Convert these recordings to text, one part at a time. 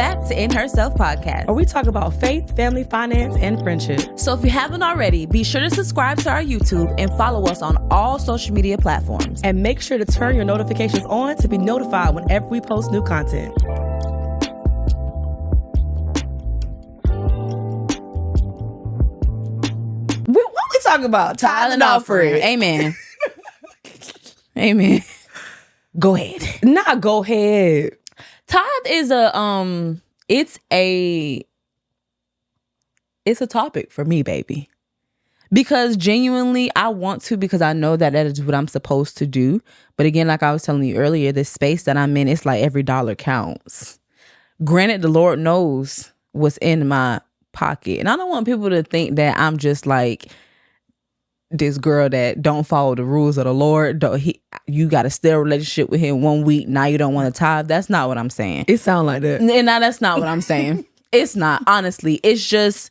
back to InHerself podcast, where we talk about faith, family, finance, and friendship. So if you haven't already, be sure to subscribe to our YouTube and follow us on all social media platforms. And make sure to turn your notifications on to be notified whenever we post new content. What we talking about? Tithing and offering. Amen. Amen. Go ahead. Nah, go ahead. Tithe is it's a topic for me, baby. Because genuinely, I want to, because I know that is what I'm supposed to do. But again, like I was telling you earlier, the space that I'm in, it's like every dollar counts. Granted, the Lord knows what's in my pocket. And I don't want people to think that I'm just like this girl that don't follow the rules of the Lord. You got a stale relationship with him 1 week. Now you don't want to tithe. That's not what I'm saying. It sound like that. And now that's not what I'm saying. It's not. Honestly, it's just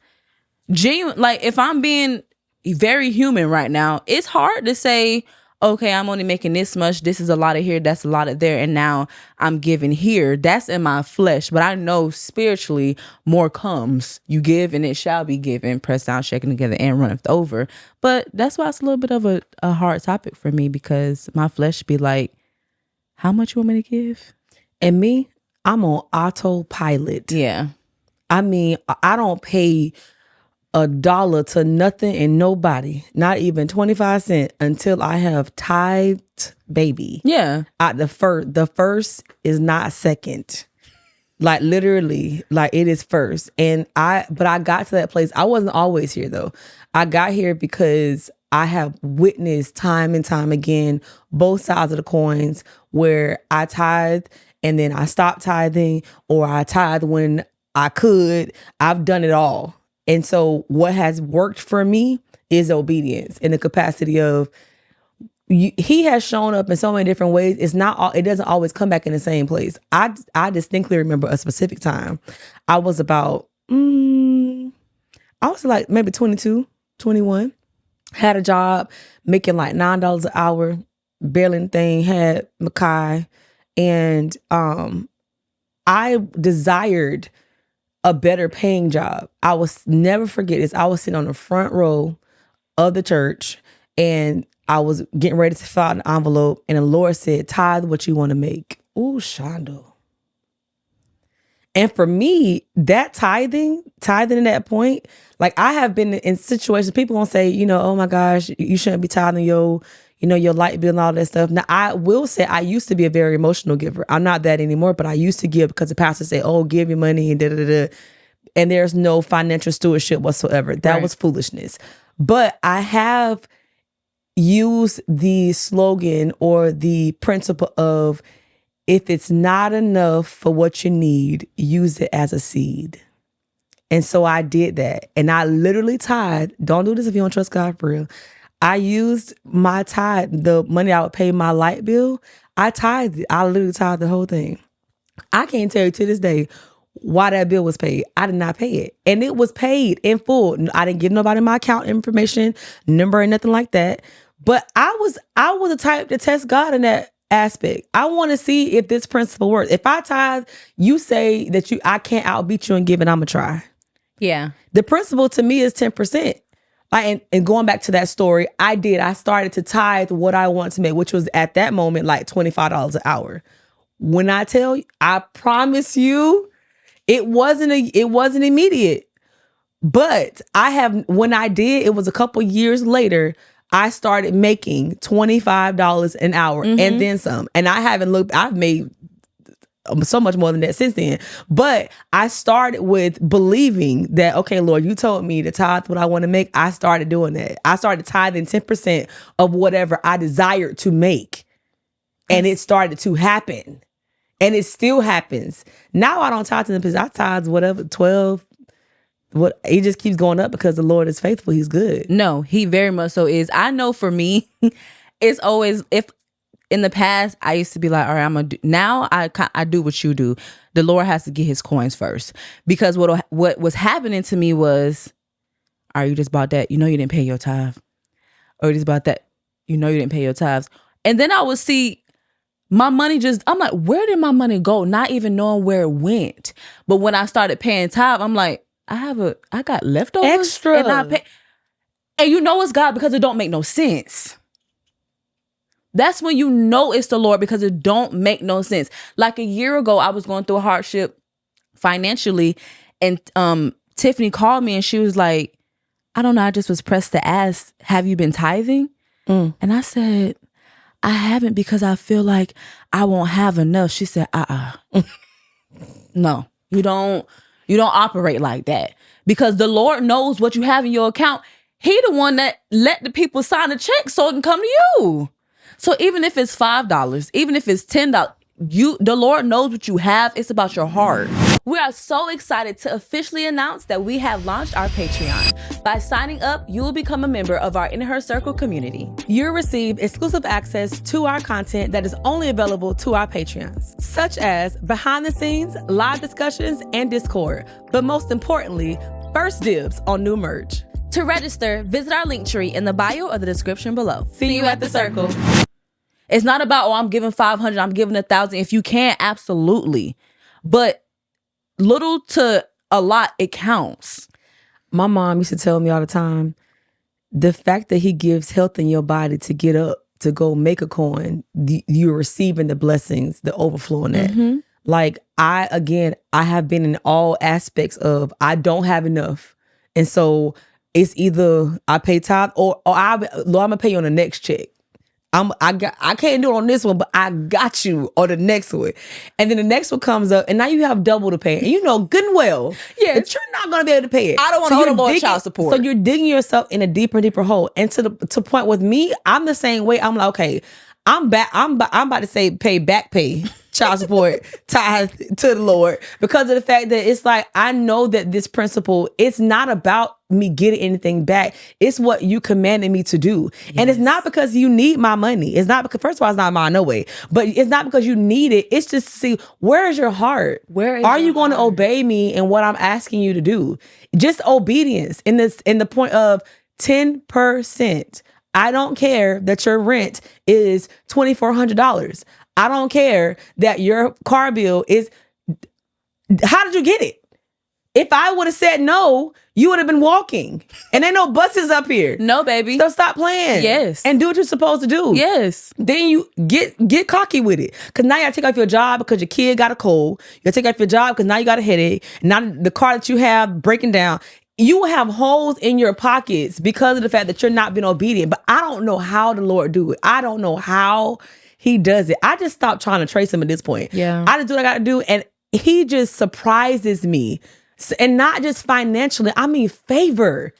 genuine. Like, if I'm being very human right now, it's hard to say, okay, I'm only making this much. This is a lot of here. That's a lot of there. And now I'm giving here. That's in my flesh. But I know spiritually more comes. You give and it shall be given. Pressed down, shaken together, and runneth over. But that's why it's a little bit of a hard topic for me, because my flesh be like, how much you want me to give? And me, I'm on autopilot. Yeah. I mean, I don't pay $1 to nothing and nobody, not even 25 cents, until I have tithed, baby. Yeah. The first is not second. Like, literally, like, it is first. But I got to that place. I wasn't always here though. I got here because I have witnessed time and time again both sides of the coins, where I tithe and then I stopped tithing, or I tithe when I could. I've done it all. And so what has worked for me is obedience, in the capacity of he has shown up in so many different ways. It doesn't always come back in the same place. I distinctly remember a specific time. I was about, I was like maybe 22, 21, had a job making like $9 an hour, barely anything, had Mackay. And I desired a better paying job. I was never forget this. I was sitting on the front row of the church, and I was getting ready to fill out an envelope, and the Lord said, tithe what you want to make. Ooh, Shondo. And for me, that tithing in that point, like, I have been in situations, people gonna say, oh my gosh, you shouldn't be tithing your light bill and all that stuff. Now, I will say I used to be a very emotional giver. I'm not that anymore, but I used to give because the pastor said, oh, give your money and da-da-da-da. And there's no financial stewardship whatsoever. That was foolishness. But I have used the slogan or the principle of, if it's not enough for what you need, use it as a seed. And so I did that. And I literally tithe. Don't do this if you don't trust God for real. I used my tithe, the money I would pay my light bill. I tithed it. I literally tithed the whole thing. I can't tell you to this day why that bill was paid. I did not pay it. And it was paid in full. I didn't give nobody my account information, number, and nothing like that. But I was the type to test God in that aspect. I want to see if this principle works. If I tithe, you say that I can't outbeat you in giving, I'm going to try. Yeah. The principle to me is 10%. And going back to that story, I started to tithe what I want to make, which was at that moment like $25 an hour. When I tell you, I promise you, it wasn't immediate. But when I did, it was a couple years later, I started making $25 an hour and then some. And I've made so much more than that since then. But I started with believing that, okay, Lord, you told me to tithe what I want to make. I started doing that. I started tithing 10% of whatever I desired to make. And it started to happen. And it still happens. Now I don't tithe to them because I tithe whatever, 12. It just keeps going up because the Lord is faithful. He's good. No, he very much so is. I know for me, it's always, if in the past, I used to be like, all right, I'm going to do. Now I do what you do. The Lord has to get his coins first. Because what was happening to me was, all right, you just bought that. You know you didn't pay your tithe. Or you just bought that. You know you didn't pay your tithes. And then I would see my money just, I'm like, where did my money go? Not even knowing where it went. But when I started paying tithe, I'm like, I got leftovers. Extra. And I pay. And you know it's God because it don't make no sense. That's when you know it's the Lord, because it don't make no sense. Like a year ago, I was going through a hardship financially, and Tiffany called me and she was like, I don't know, I just was pressed to ask, have you been tithing? And I said, I haven't, because I feel like I won't have enough. She said, no, you don't operate like that, because the Lord knows what you have in your account. He the one that let the people sign a check so it can come to you. So even if it's $5, even if it's $10, the Lord knows what you have. It's about your heart. We are so excited to officially announce that we have launched our Patreon. By signing up, you will become a member of our InHerself community. You'll receive exclusive access to our content that is only available to our Patreons, such as behind the scenes, live discussions, and Discord. But most importantly, first dibs on new merch. To register, visit our link tree in the bio or the description below. See you at the circle. It's not about, I'm giving 500, I'm giving 1,000. If you can, absolutely. But little to a lot, it counts. My mom used to tell me all the time, the fact that he gives health in your body to get up, to go make a coin, you're receiving the blessings, the overflow in that. Like I have been in all aspects of, I don't have enough. And so it's either I pay tithe or Lord, I'm gonna pay you on the next check. I can't do it on this one, but I got you on the next one. And then the next one comes up and now you have double to pay. And you know good and well that you're not going to be able to pay it. I don't want to hold more child support. So you're digging yourself in a deeper and deeper hole. And to point with me, I'm the same way. I'm like, okay, I'm about to say back pay child support tithe to the Lord, because of the fact that it's like, I know that this principle, it's not about me getting anything back. It's what you commanded me to do. Yes. And it's not because you need my money. It's not because, first of all, it's not mine, no way. But it's not because you need it. It's just to see, where is your heart? Are you going to obey me in what I'm asking you to do? Just obedience in the point of 10%. I don't care that your rent is $2,400. I don't care that your car bill is, how did you get it? If I would have said no, you would have been walking. And ain't no buses up here. No, baby. So stop playing. Yes. And do what you're supposed to do. Yes. Then you get cocky with it. Because now you got to take off your job because your kid got a cold. You got to take off your job because now you got a headache. Now the car that you have breaking down. You will have holes in your pockets because of the fact that you're not being obedient. But I don't know how the Lord do it. I don't know how he does it. I just stopped trying to trace him at this point. Yeah. I just do what I got to do. And he just surprises me. And not just financially, I mean favor.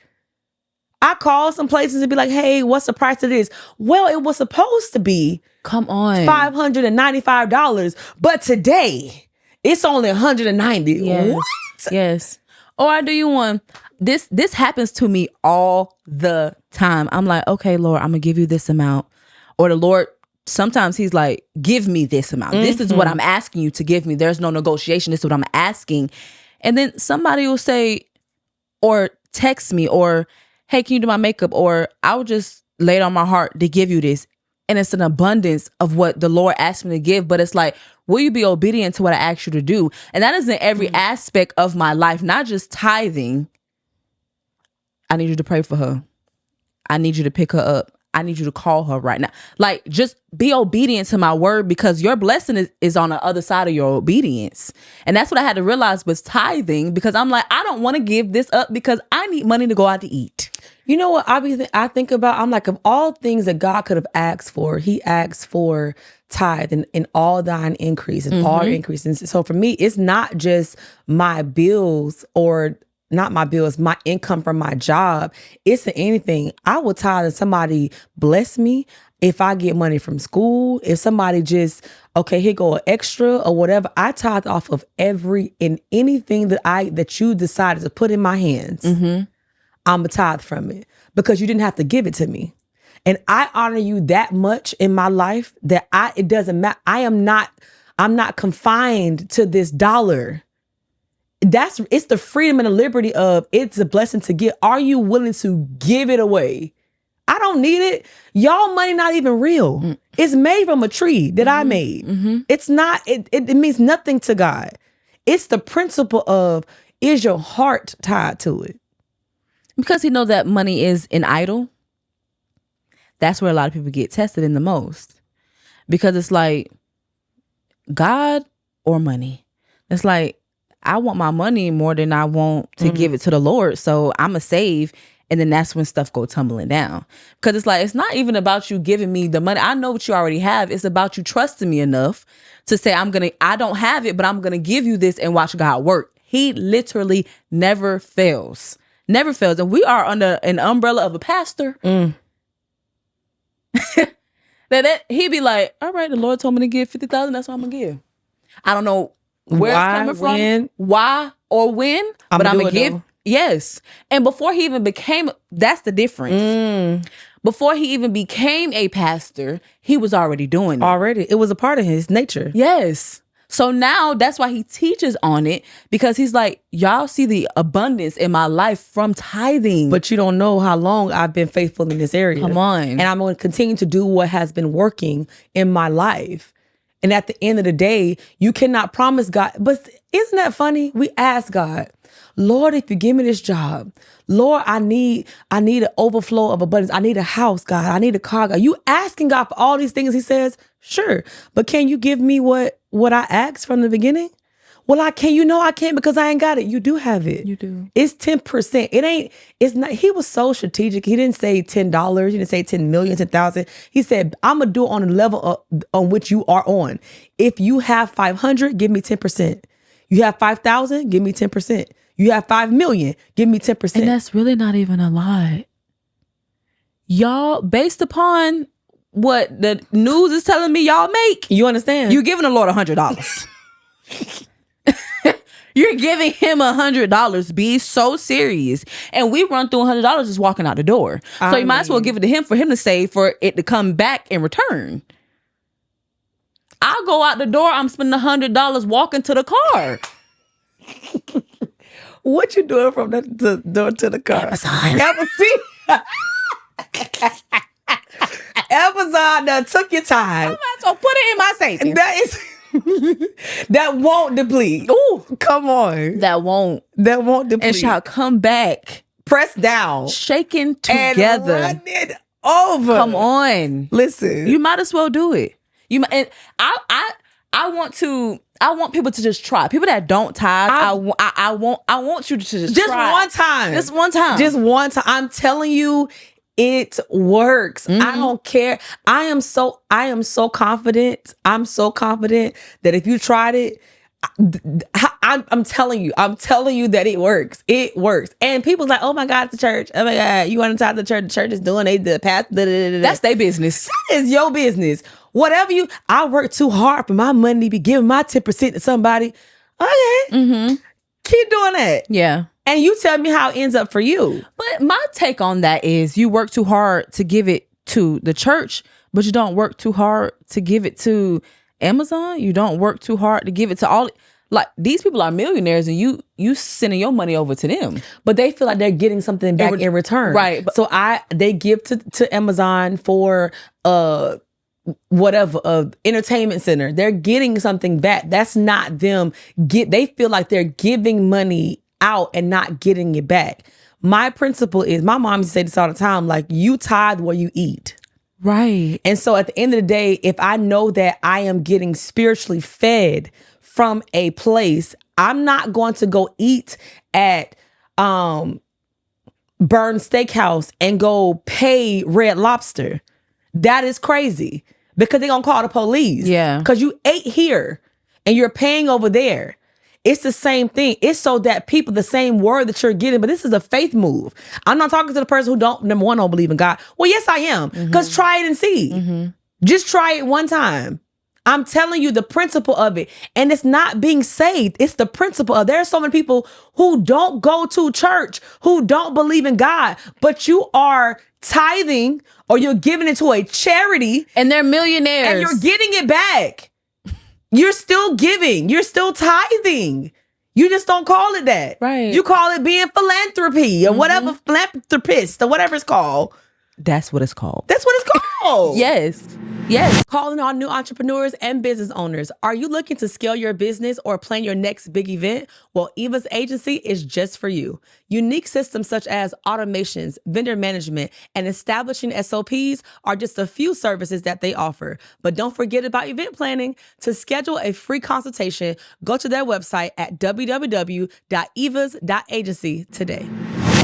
I call some places and be like, hey, what's the price of this? Well, it was supposed to be, come on, $595. But today, it's only $190. Yes. What? Yes. Or I do you one. This happens to me all the time. I'm like, okay, Lord, I'm gonna give you this amount. Or the Lord, sometimes he's like, give me this amount. This is what I'm asking you to give me. There's no negotiation. This is what I'm asking. And then somebody will say, or text me, or, hey, can you do my makeup? Or I'll just lay it on my heart to give you this. And it's an abundance of what the Lord asked me to give. But it's like, will you be obedient to what I asked you to do? And that is in every aspect of my life, not just tithing. I need you to pray for her. I need you to pick her up. I need you to call her right now. Like, just be obedient to my word, because your blessing is on the other side of your obedience. And that's what I had to realize was tithing, because I'm like, I don't want to give this up because I need money to go out to eat. You know what I think about? I'm like, of all things that God could have asked for, he asked for tithe and all thine increase and all increases. So for me, it's not just my bills or not my bills, my income from my job. It's anything. I will tithe if somebody bless me. If I get money from school, if somebody just, okay, here go an extra or whatever, I tithe off of anything that you decided to put in my hands. I'm a tithe from it because you didn't have to give it to me. And I honor you that much in my life that it doesn't matter. I'm not confined to this dollar. It's the freedom and the liberty of, it's a blessing to give. Are you willing to give it away? I don't need it. Y'all money not even real. It's made from a tree that I made. It's not, it means nothing to God. It's the principle of, is your heart tied to it? Because he knows that money is an idol. That's where a lot of people get tested in the most. Because it's like, God or money. It's like, I want my money more than I want to give it to the Lord. So I'm going to save. And then that's when stuff go tumbling down. Because it's like, it's not even about you giving me the money. I know what you already have. It's about you trusting me enough to say, I don't have it, but I'm going to give you this and watch God work. He literally never fails. Never fails. And we are under an umbrella of a pastor. that he'd be like, all right, the Lord told me to give 50,000. That's what I'm going to give. I don't know where it's coming from, why or when, but I'm going to give. Yes. And before he even became, that's the difference. Before he even became a pastor, he was already doing it. Already. It was a part of his nature. Yes. So now that's why he teaches on it, because he's like, y'all see the abundance in my life from tithing. But you don't know how long I've been faithful in this area. Come on. And I'm going to continue to do what has been working in my life. And at the end of the day, you cannot promise God. But isn't that funny? We ask God, Lord, if you give me this job, Lord, I need an overflow of abundance. I need a house, God. I need a car, God. You asking God for all these things? He says, sure. But can you give me what I asked from the beginning? Well, I can't. You know I can't because I ain't got it. You do have it. You do. It's 10%. It's not. He was so strategic. He didn't say $10. He didn't say 10 million, 10,000. He said, I'm going to do it on the level on which you are on. If you have 500, give me 10%. You have 5,000, give me 10%. You have 5 million, give me 10%. And that's really not even a lot. Y'all, based upon what the news is telling me y'all make. You understand? You're giving the Lord $100. You're giving him $100. Be so serious. And we run through $100 just walking out the door. So you might as well give it to him for him to save, for it to come back in return. I'll go out the door. I'm spending $100 walking to the car. What you doing from the door to the car? Amazon done took your time. So put it in my savings. That won't deplete. Ooh, come on. That won't deplete. And shall come back. Pressed down. Shaken together. And run it over. Come on. Listen. You might as well do it. And I want people to just try. People that don't tithe, I want you to just try. One time. Just one time. Just one time. I'm telling you, it works. I don't care. I am so confident. I'm so confident that if you tried it, I'm telling you that it works. It works. And people's like, oh my God, it's the church. Oh my God, you want to talk to the church? The church is doing the past. That's their business. That is your business. Whatever I work too hard for my money to be giving my 10% to somebody. Okay. Keep doing that. Yeah. And you tell me how it ends up for you. But my take on that is, you work too hard to give it to the church, but you don't work too hard to give it to Amazon. You don't work too hard to give it to all. Like, these people are millionaires, and you sending your money over to them, but they feel like they're getting something back in return. Right. So they give to Amazon for entertainment center. They're getting something back. That's not them. They feel like they're giving money out and not getting it back. My principle is, my mom used to say this all the time, like, you tithe where you eat. Right. And so at the end of the day, if I know that I am getting spiritually fed from a place, I'm not going to go eat at Burn Steakhouse and go pay Red Lobster. That is crazy, because they're going to call the police. Yeah. Because you ate here and you're paying over there. It's the same thing. It's so that people, the same word that you're getting, but this is a faith move. I'm not talking to the person who don't believe in God. Well, yes, I am. Because try it and see. Just try it one time. I'm telling you the principle of it. And it's not being saved. It's the principle of, there are so many people who don't go to church, who don't believe in God, but you are tithing or you're giving it to a charity. And they're millionaires. And you're getting it back. You're still giving. You're still tithing. You just don't call it that. Right. You call it being philanthropy or whatever, philanthropist or whatever it's called. That's what it's called. That's what it's called. Yes. Yes. Calling all new entrepreneurs and business owners. Are you looking to scale your business or plan your next big event? Well, Eva's agency is just for you. Unique systems such as automations, vendor management, and establishing SOPs are just a few services that they offer. But don't forget about event planning. To schedule a free consultation, go to their website at www.evas.agency today.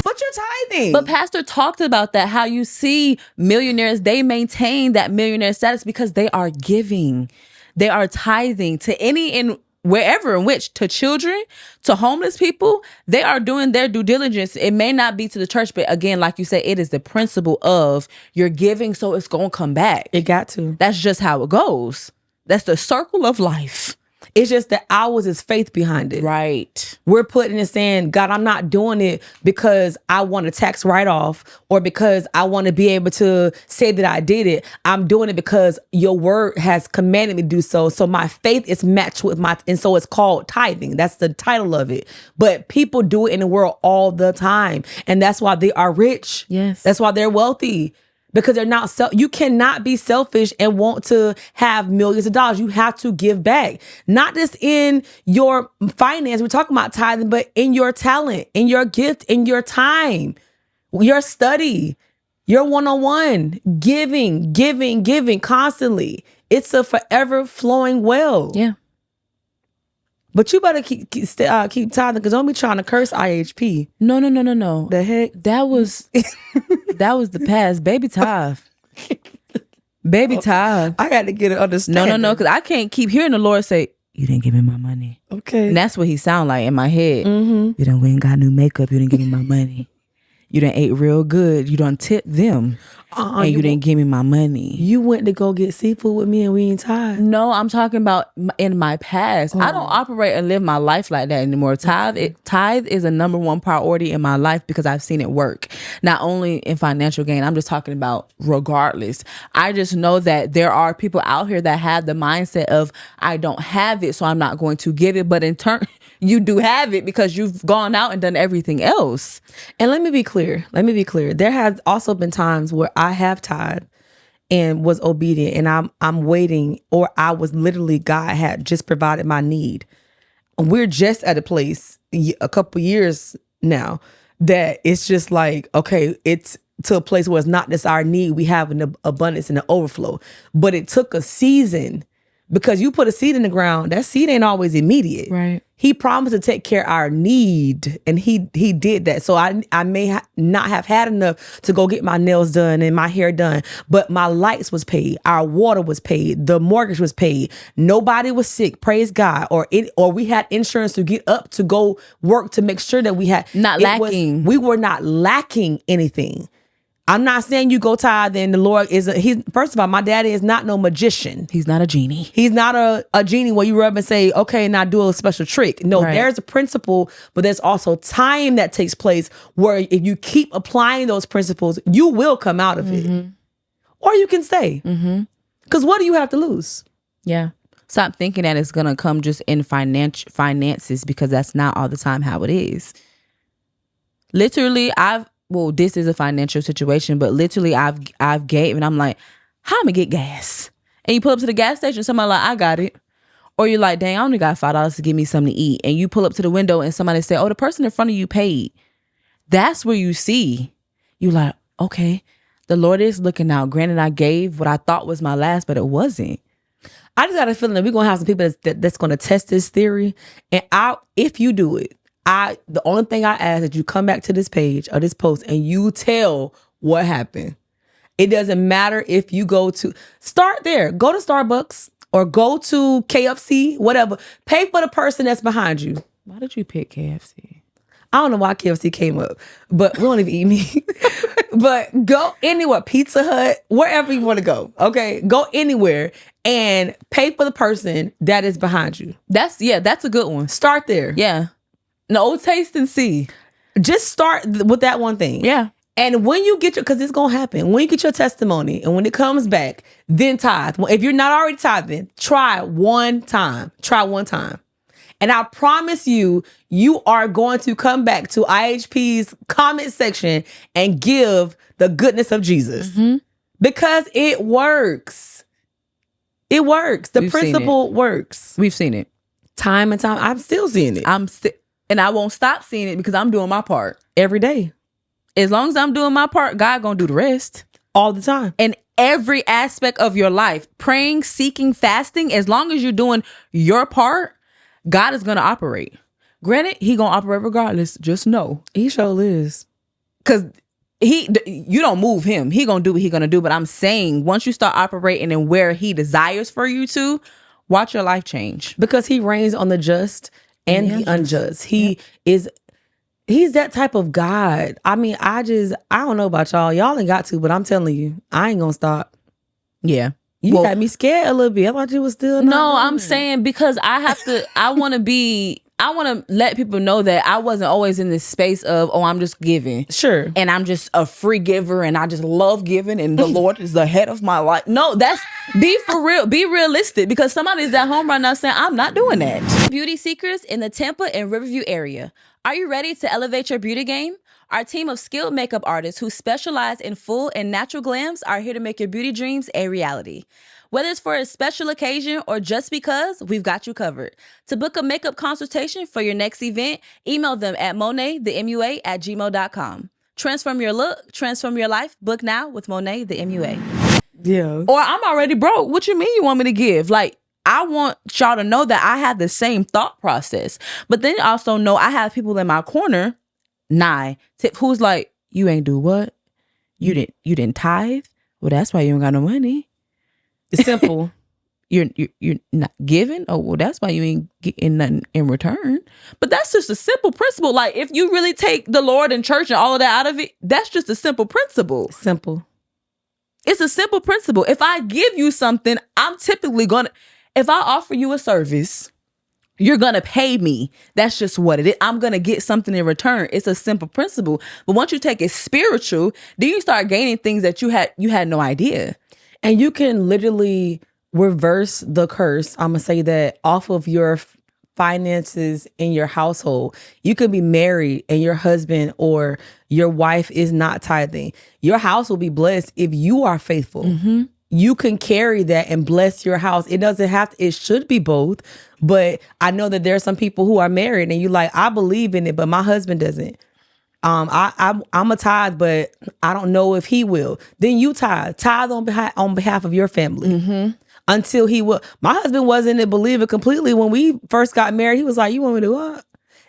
But you're tithing. But Pastor talked about that, how you see millionaires, they maintain that millionaire status because they are giving. They are tithing to any and wherever in which, to children, to homeless people. They are doing their due diligence. It may not be to the church, but again, like you said, it is the principle of you're giving, so it's going to come back. It got to. That's just how it goes. That's the circle of life. It's just that ours is faith behind it. Right. We're putting and saying, God, I'm not doing it because I want a tax write-off or because I want to be able to say that I did it. I'm doing it because your word has commanded me to do so. So my faith is matched with and so it's called tithing. That's the title of it. But people do it in the world all the time. And that's why they are rich. Yes. That's why they're wealthy. Because they're not you cannot be selfish and want to have millions of dollars. You have to give back. Not just in your finance, we're talking about tithing, but in your talent, in your gift, in your time, your study, your one-on-one, giving constantly. It's a forever flowing well. Yeah. But you better keep tithing, because don't be trying to curse IHP. No. The heck? That was the past. Baby tithe. Baby tithe. I got to get an understanding. No, because I can't keep hearing the Lord say, you didn't give me my money. Okay. And that's what he sound like in my head. Mm-hmm. You done went and got new makeup. You didn't give me my money. You done ate real good. You done tipped them. And you didn't give me my money. You went to go get seafood with me and we ain't tied. No, I'm talking about in my past. I don't operate and live my life like that anymore. Tithe is a number one priority in my life because I've seen it work. Not only in financial gain, I'm just talking about regardless. I just know that there are people out here that have the mindset of, I don't have it, so I'm not going to give it. But in turn, you do have it because you've gone out and done everything else. And let me be clear. There has also been times where I have tithed and was obedient, and I'm waiting, or I was literally, God had just provided my need. We're just at a place a couple years now that it's just like, okay, it's to a place where it's not just our need. We have an abundance and an overflow, but it took a season. Because you put a seed in the ground, that seed ain't always immediate. Right. He promised to take care of our need, and he did that. So I may not have had enough to go get my nails done and my hair done, but my lights was paid, our water was paid, the mortgage was paid. Nobody was sick, praise God, or we had insurance to get up to go work to make sure that we had lacking. We were not lacking anything. I'm not saying you go tithe and the Lord he's first of all, my daddy is not no magician. He's not a genie. He's not a genie where you rub and say, okay, now do a special trick. No, Right. There's a principle, but there's also time that takes place where if you keep applying those principles, you will come out of it. Or you can stay. Because what do you have to lose? Yeah. Stop thinking that it's going to come just in finances, because that's not all the time how it is. Literally, this is a financial situation, but literally I've gave, and I'm like, how am I gonna get gas? And you pull up to the gas station, somebody like, I got it. Or you're like, dang, I only got $5 to give me something to eat. And you pull up to the window and somebody say, oh, the person in front of you paid. That's where you see, you like, okay, the Lord is looking out. Granted, I gave what I thought was my last, but it wasn't. I just got a feeling that we're gonna have some people that's gonna test this theory. And if you do it, the only thing I ask is that you come back to this page or this post and you tell what happened. It doesn't matter if you start there. Go to Starbucks or go to KFC, whatever. Pay for the person that's behind you. Why did you pick KFC? I don't know why KFC came up, but we don't even eat meat. But go anywhere, Pizza Hut, wherever you want to go. Okay, go anywhere and pay for the person that is behind you. That's a good one. Start there. Yeah. No, taste and see. Just start with that one thing. Yeah. And when you get because it's going to happen, when you get your testimony and when it comes back, then tithe. If you're not already tithing, try one time. And I promise you, you are going to come back to IHP's comment section and give the goodness of Jesus. Because it works. It works. The principle works. We've seen it. Time and time. I'm still seeing it. And I won't stop seeing it because I'm doing my part. Every day. As long as I'm doing my part, God gonna do the rest. All the time. In every aspect of your life. Praying, seeking, fasting. As long as you're doing your part, God is gonna operate. Granted, he gonna operate regardless. Just know. He sure is. Because you don't move him. He gonna do what he gonna do. But I'm saying, once you start operating in where he desires for you to, watch your life change. Because he reigns on the just and the unjust. He's that type of God. I mean, I don't know about y'all. Y'all ain't got to, but I'm telling you, I ain't gonna stop. Yeah. You got me scared a little bit. I thought you was still I'm saying because I want to let people know that I wasn't always in this space of, I'm just giving. Sure. And I'm just a free giver and I just love giving and the Lord is the head of my life. No, be for real. Be realistic, because somebody's at home right now saying, I'm not doing that. Beauty seekers in the Tampa and Riverview area. Are you ready to elevate your beauty game? Our team of skilled makeup artists who specialize in full and natural glams are here to make your beauty dreams a reality. Whether it's for a special occasion or just because, we've got you covered. To book a makeup consultation for your next event, email them at monetthemua@gmail.com. Transform your look, transform your life. Book now with Monet the MUA. Yeah. Or I'm already broke. What you mean you want me to give? Like, I want y'all to know that I have the same thought process. But then also know I have people in my corner, who's like, you ain't do what? You didn't tithe? Well, that's why you ain't got no money. It's simple. You're not giving? Oh, well, that's why you ain't getting nothing in return. But that's just a simple principle. Like, if you really take the Lord and church and all of that out of it, that's just a simple principle. Simple. It's a simple principle. If I give you something, I'm typically if I offer you a service, you're going to pay me. That's just what it is. I'm going to get something in return. It's a simple principle. But once you take it spiritual, then you start gaining things that you had no idea. And you can literally reverse the curse. I'm going to say that off of your finances in your household. You could be married and your husband or your wife is not tithing. Your house will be blessed if you are faithful. Mm-hmm. You can carry that and bless your house. It doesn't have to, it should be both. But I know that there are some people who are married and you like, I believe in it, but my husband doesn't. I'm a tithe, but I don't know if he will. Then you tithe on behalf of your family. Mm-hmm. Until he will. My husband wasn't a believer completely when we first got married. He was like, "You want me to do what?"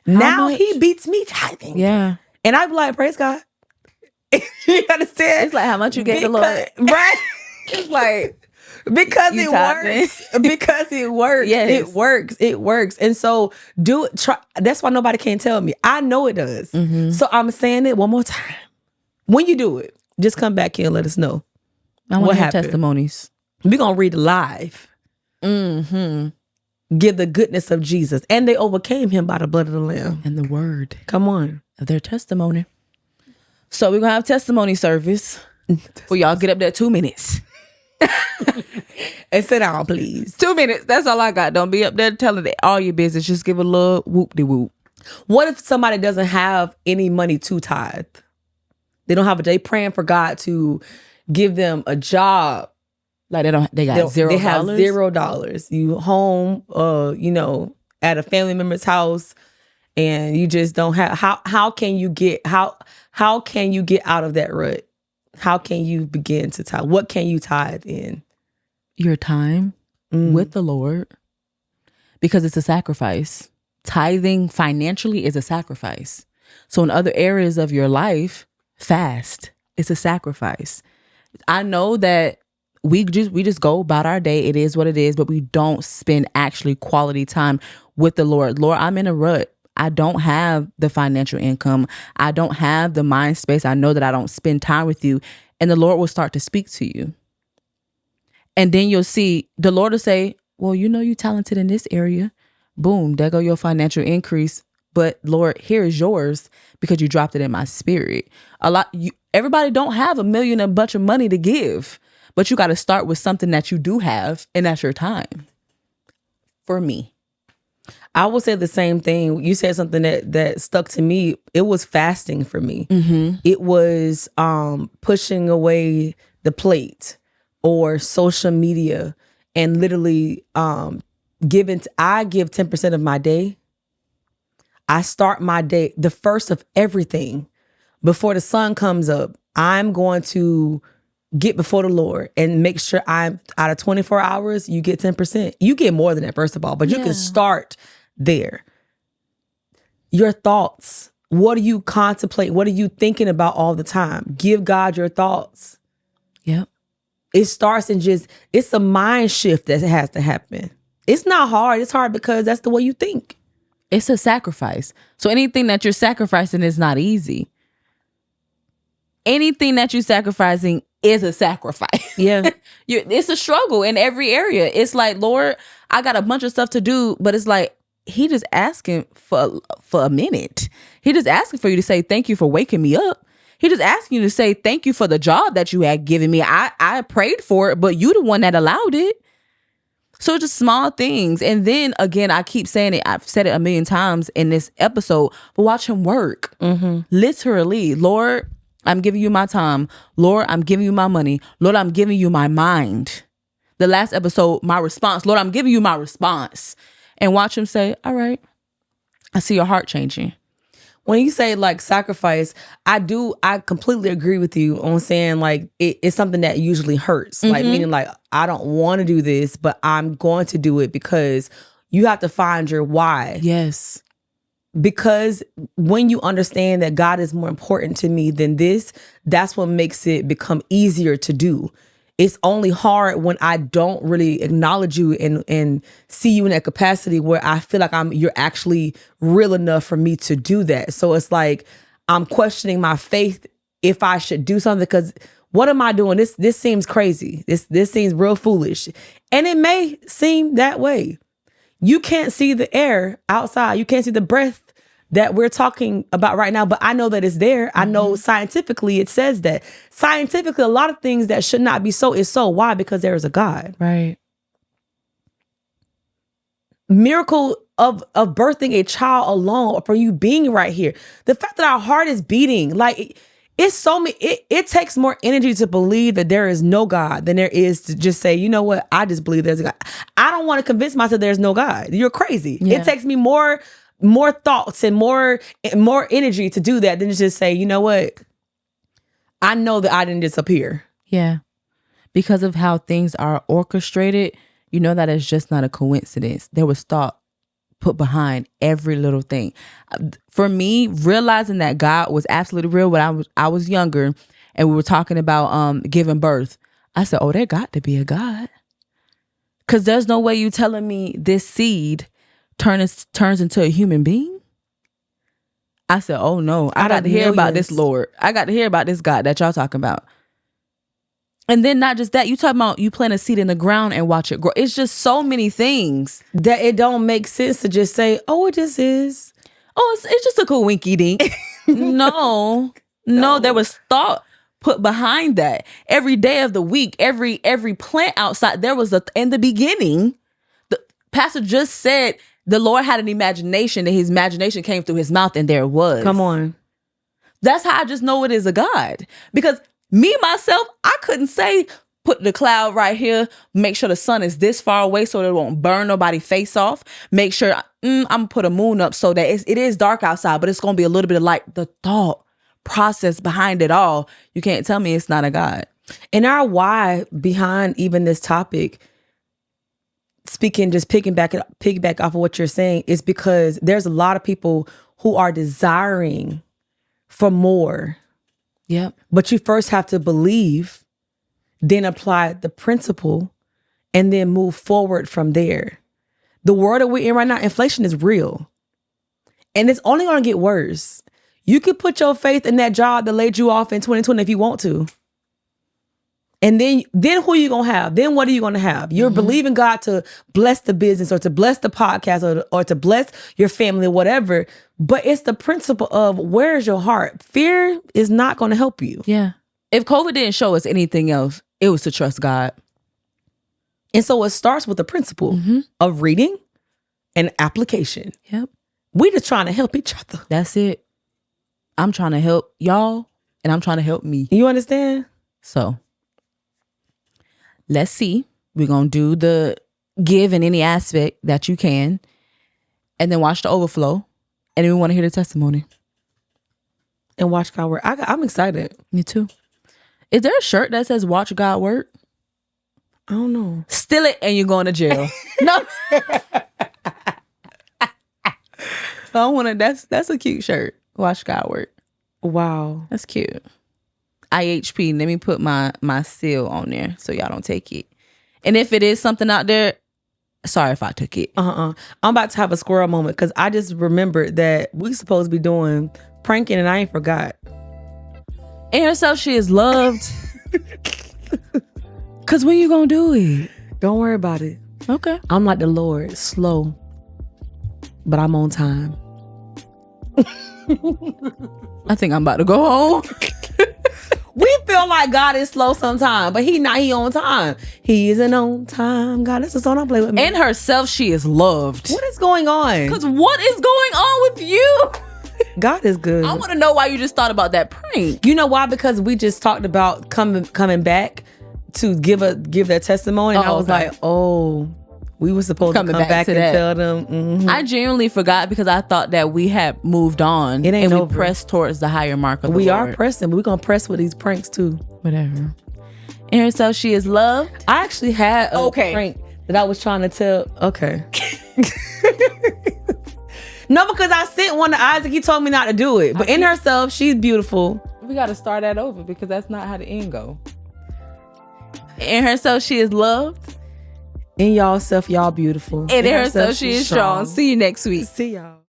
Now he beats me tithing. Yeah, and I'd be like, "Praise God." You understand? It's like how much you gave the Lord, right? It's like because it works. Because it works. Yes. It works. And so try. That's why nobody can tell me. I know it does. Mm-hmm. So I'm saying it one more time. When you do it, just come back here and let us know. I want to hear testimonies. We're going to read live. Mm-hmm. Give the goodness of Jesus. And they overcame him by the blood of the Lamb. And the word. Come on. Of their testimony. So we're going to have testimony service. Well, y'all get up there 2 minutes. And sit down, please. 2 minutes. That's all I got. Don't be up there telling all your business. Just give a little whoop-de-whoop. What if somebody doesn't have any money to tithe? They don't have they praying for God to give them a job. Like they got $0. They have $0. You home, at a family member's house, and you just don't have. How can you get out of that rut? How can you begin to tithe? What can you tithe in? Your time with the Lord, because it's a sacrifice. Tithing financially is a sacrifice. So in other areas of your life, fast. It's a sacrifice. I know that we just go about our day. It is what it is, but we don't spend actually quality time with the Lord. Lord, I'm in a rut. I don't have the financial income. I don't have the mind space. I know that I don't spend time with you. And the Lord will start to speak to you. And then you'll see the Lord will say, well, you're talented in this area. Boom, there go your financial increase. But Lord, here is yours because you dropped it in my spirit. Everybody don't have $1 million, a bunch of money to give. But you got to start with something that you do have, and that's your time. For me. I will say the same thing. You said something that stuck to me. It was fasting for me. It was pushing away the plate or social media and literally I give 10% of my day. I start my day, the first of everything, before the sun comes up. I'm going to get before the Lord and make sure I'm out of 24 hours, you get 10%. You get more than that, first of all, but you can start there. Your thoughts. What do you contemplate? What are you thinking about all the time? Give God your thoughts. Yep. It starts in it's a mind shift that has to happen. It's not hard. It's hard because that's the way you think. It's a sacrifice. So anything that you're sacrificing is not easy. Anything that you're sacrificing is a sacrifice. Yeah. It's a struggle in every area. It's like, Lord, I got a bunch of stuff to do, but it's like, he just asking for a minute. He just asking for you to say, thank you for waking me up. He just asking you to say, thank you for the job that you had given me. I prayed for it, but you the one that allowed it. So just small things. And then again, I keep saying it. I've said it a million times in this episode, but watch him work. Literally, Lord, I'm giving you my time. Lord, I'm giving you my money. Lord, I'm giving you my mind. The last episode, my response. Lord, I'm giving you my response. And watch him say, all right, I see your heart changing. When you say like sacrifice, I completely agree with you on saying like it's something that usually hurts. Like meaning like, I don't want to do this, but I'm going to do it because you have to find your why. Yes. Because when you understand that God is more important to me than this, that's what makes it become easier to do. It's only hard when I don't really acknowledge you and see you in that capacity where I feel like you're actually real enough for me to do that. So it's like I'm questioning my faith if I should do something, because what am I doing? This seems crazy. This seems real foolish. And it may seem that way. You can't see the air outside. You can't see the breath that we're talking about right now, but I know that it's there. I know scientifically it says that. Scientifically, a lot of things that should not be so is so. Why? Because there is a God. Right. Miracle of birthing a child alone, or for you being right here. The fact that our heart is beating, like it's so many. It takes more energy to believe that there is no God than there is to just say, you know what? I just believe there's a God. I don't want to convince myself there's no God. You're crazy. Yeah. It takes me more thoughts and more energy to do that than to just say, you know what? I know that I didn't disappear. Yeah. Because of how things are orchestrated, you know that it's just not a coincidence. There was thought put behind every little thing. For me, realizing that God was absolutely real when I was younger and we were talking about giving birth, I said, oh, there got to be a God. Because there's no way you telling me this seed turns into a human being. I said, oh no, I got to hear about this Lord. I got to hear about this God that y'all talking about. And then not just that, you talking about you plant a seed in the ground and watch it grow. It's just so many things that it don't make sense to just say, oh, it just is. Oh, it's just a coinky dink. No, there was thought put behind that. Every day of the week, every plant outside, there was in the beginning, the pastor just said the Lord had an imagination and his imagination came through his mouth and there it was. Come on. That's how I just know it is a God. Because me, myself, I couldn't say, put the cloud right here, make sure the sun is this far away so that it won't burn nobody's face off. Make sure I'm going to put a moon up so that it is dark outside, but it's going to be a little bit of light. The thought process behind it all, you can't tell me it's not a God. And our why behind even this topic, speaking, just piggyback off of what you're saying, is because there's a lot of people who are desiring for more. Yep. But you first have to believe, then apply the principle, and then move forward from there. The world that we're in right now, inflation is real. And it's only going to get worse. You could put your faith in that job that laid you off in 2020 if you want to. And then who are you going to have? Then what are you going to have? You're believing God to bless the business or to bless the podcast or to bless your family or whatever. But it's the principle of where's your heart? Fear is not going to help you. Yeah. If COVID didn't show us anything else, it was to trust God. And so it starts with the principle of reading, and application. Yep. We just trying to help each other. That's it. I'm trying to help y'all and I'm trying to help me. You understand? So let's see. We're going to do the give in any aspect that you can and then watch the overflow. And then we want to hear the testimony. And watch God work. I'm excited. Me too. Is there a shirt that says watch God work? I don't know. Steal it and you're going to jail. No. I want to. That's a cute shirt. Watch God work. Wow. That's cute. IHP. Let me put my seal on there so y'all don't take it. And if it is something out there, sorry if I took it. I'm about to have a squirrel moment because I just remembered that we supposed to be doing pranking and I ain't forgot. In herself, she is loved. Cause when you gonna do it? Don't worry about it. Okay. I'm like the Lord, slow, but I'm on time. I think I'm about to go home. We feel like God is slow sometimes, but he not. He on time. He isn't on time. God, this is a song I play with me. In herself, she is loved. What is going on? Cause what is going on with you? God is good. I want to know why you just thought about that prank. You know why? Because we just talked about coming back to give their testimony, and I was like, oh, we were supposed to come back and tell them. Mm-hmm. I genuinely forgot because I thought that we had moved on. It ain't and over. We pressed towards the higher mark of the We Lord. are pressing, but we're gonna press with these pranks too. Whatever. In herself, she is loved. I actually had a prank that I was trying to tell. Okay. No, because I sent one to Isaac. He told me not to do it. But in herself, she's beautiful. We got to start that over because that's not how the end go. In herself, she is loved. In y'all self, y'all beautiful. And in herself, she is strong. See you next week. See y'all.